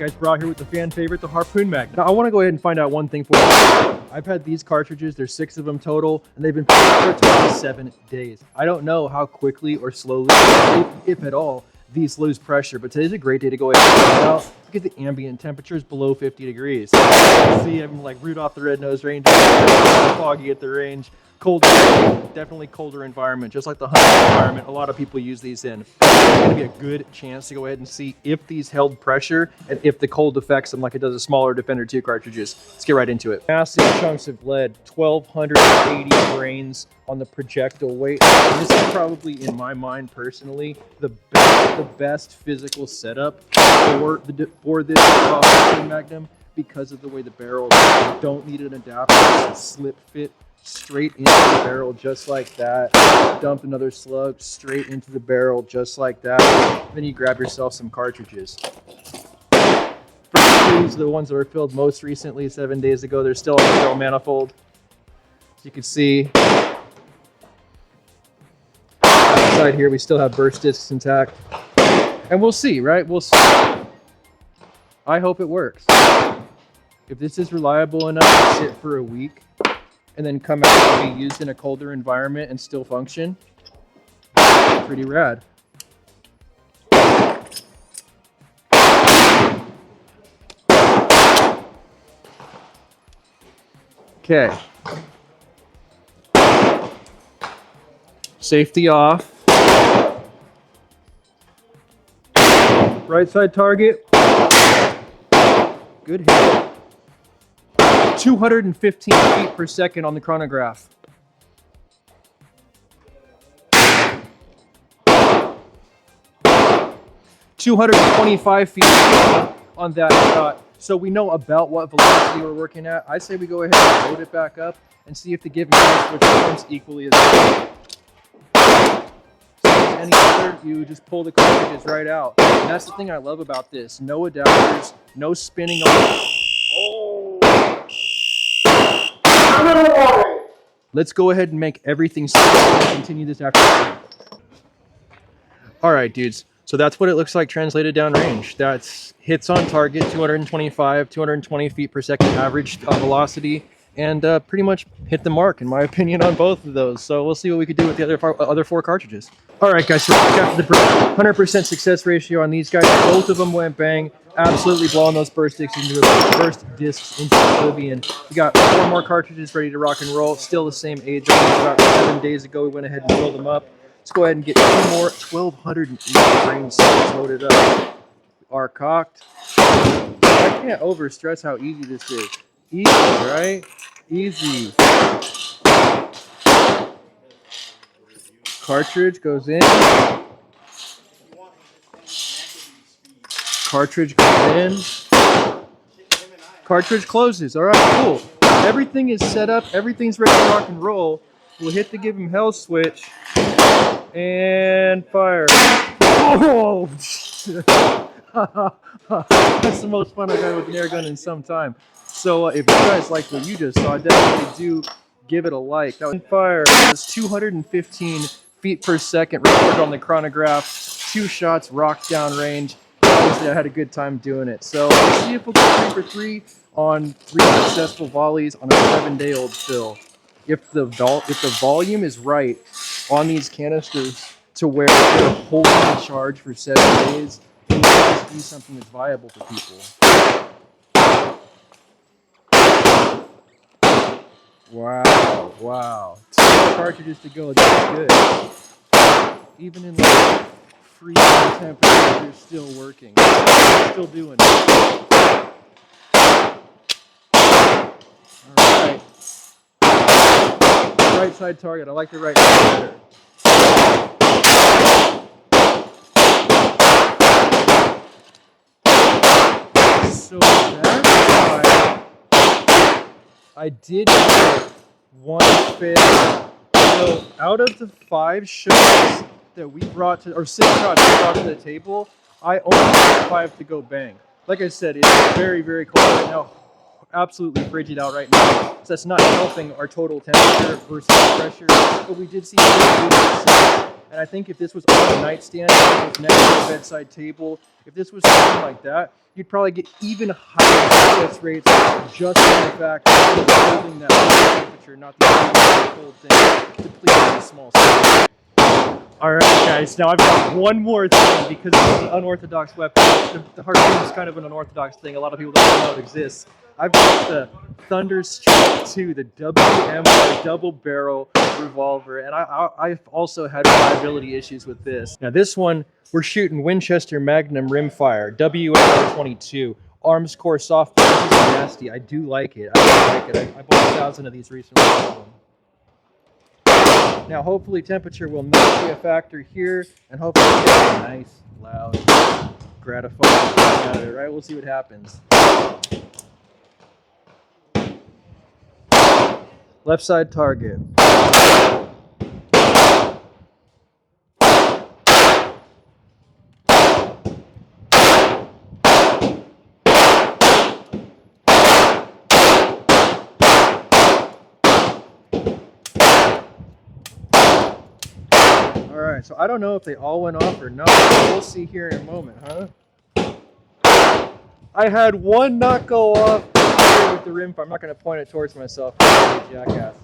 Guys, we're out here with the fan favorite, the Harpoon Magnum. Now, I want to go ahead and find out one thing for you. I've had these cartridges, there's 6 of them total, and they've been for a total of 7 days. I don't know how quickly or slowly, if at all, these lose pressure, but today's a great day to go ahead and check it out. Look at the ambient temperatures below 50 degrees. See, I'm like Rudolph the Red-Nosed Reindeer, foggy at the range. Cold, definitely colder environment, just like the hunting environment a lot of people use these in. It's going to be a good chance to go ahead and see if these held pressure and if the cold affects them like it does a smaller Defender 2 cartridges. Let's get right into it. Massive chunks of lead, 1,280 grains on the projectile weight. And this is probably, in my mind personally, the best physical setup for this Harpoon Magnum because of the way the barrels don't need an adapter, it's a slip fit straight into the barrel just like that. Dump another slug straight into the barrel just like that. Then you grab yourself some cartridges. First two, the ones that were filled most recently 7 days ago, they're still on the barrel manifold. As you can see, outside here we still have burst discs intact. And we'll see, right? We'll see. I hope it works. If this is reliable enough to sit for a week and then come out and be used in a colder environment and still function, pretty rad. Okay. Safety off. Right side target. Good hit. 215 feet per second on the chronograph. "225 feet on that shot. So we know about what velocity we're working at. I say we go ahead and load it back up and see if the give and take performs equally as well. Any other, you just pull the cartridges right out. And that's the thing I love about this. No adapters, no spinning on. Let's go ahead and make everything safe and continue this after. All right, dudes. So that's what it looks like translated downrange. That's hits on target, 225, 220 feet per second average velocity, and pretty much hit the mark, in my opinion, on both of those. So we'll see what we could do with the other 4 cartridges. All right, guys, so after the 100% success ratio on these guys, both of them went bang, absolutely blowing those burst discs into oblivion. We got 4 more cartridges ready to rock and roll, still the same age. About 7 days ago, we went ahead and filled them up. Let's go ahead and get 2 more 1,280 grain cells loaded up. We are cocked. I can't overstress how easy this is. Easy, right? Easy. Cartridge goes in. Cartridge goes in. Cartridge closes. All right, cool. Everything is set up. Everything's ready to rock and roll. We'll hit the give 'em hell switch and fire. Oh! That's the most fun I've had with an air gun in some time. So if you guys like what you just saw, definitely do give it a like. That was fire. It's 215 feet per second recorded on the chronograph. 2 shots, rocked down range. Obviously, I had a good time doing it. So let's see if we'll go 3 for 3 on 3 successful volleys on a 7-day-old fill. If the volume is right on these canisters to where they're holding the charge for 7 days, it might be something that's viable for people. Wow, wow. 2 cartridges to go, that's good. Even in like freezing temperatures, they're still working. Still doing it. Alright. Right side target, I like the right side better. So that's why I did get 1 fail. So out of the 5 shots that we brought to, or 6 shots we brought to the table, I only had 5 to go bang. Like I said, it's very, very cold right now. Absolutely frigid out right now. So that's not helping our total temperature versus pressure. But we did see And I think if this was on a nightstand, if it was next to a bedside table, if this was something like that, you'd probably get even higher success rates just from the fact that it's holding that high temperature, not the cold thing, depleting the small size. Alright guys, now I've got one more thing because it's an unorthodox weapon. The harpoon is kind of an unorthodox thing. A lot of people don't know it exists. I've got the Thunderstruck 2, the WMR double barrel revolver, and I've also had reliability issues with this. Now this one, we're shooting Winchester Magnum rimfire, WMR 22. Arms core soft, nasty. I do like it. I like it. I bought 1,000 of these recently. Now hopefully temperature will not be a factor here, and hopefully we get a nice, loud, gratifying thing out of it, right? We'll see what happens. Left side target. Alright, so I don't know if they all went off or not. We'll see here in a moment, huh? I had one not go off with the rimfire. I'm not going to point it towards myself, I'm a jackass.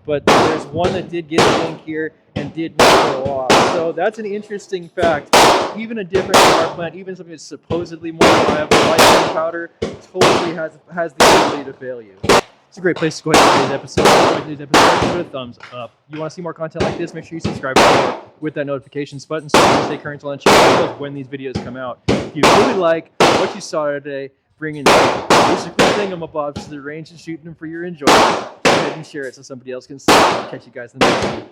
But there's one that did get a link here and did not go off. So that's an interesting fact. Even a different power plant, even something that's supposedly more reliable, like gunpowder, totally has the ability to fail you. It's a great place to go ahead and today's episode. If you like today's episode, give it a thumbs up. You want to see more content like this, make sure you subscribe with that notifications button so you can stay current on the channel when these videos come out. If you really like what you saw today, bringing basically thingamabobs to the range and shooting them for your enjoyment, go ahead and share it so somebody else can see it. I'll catch you guys in the next one.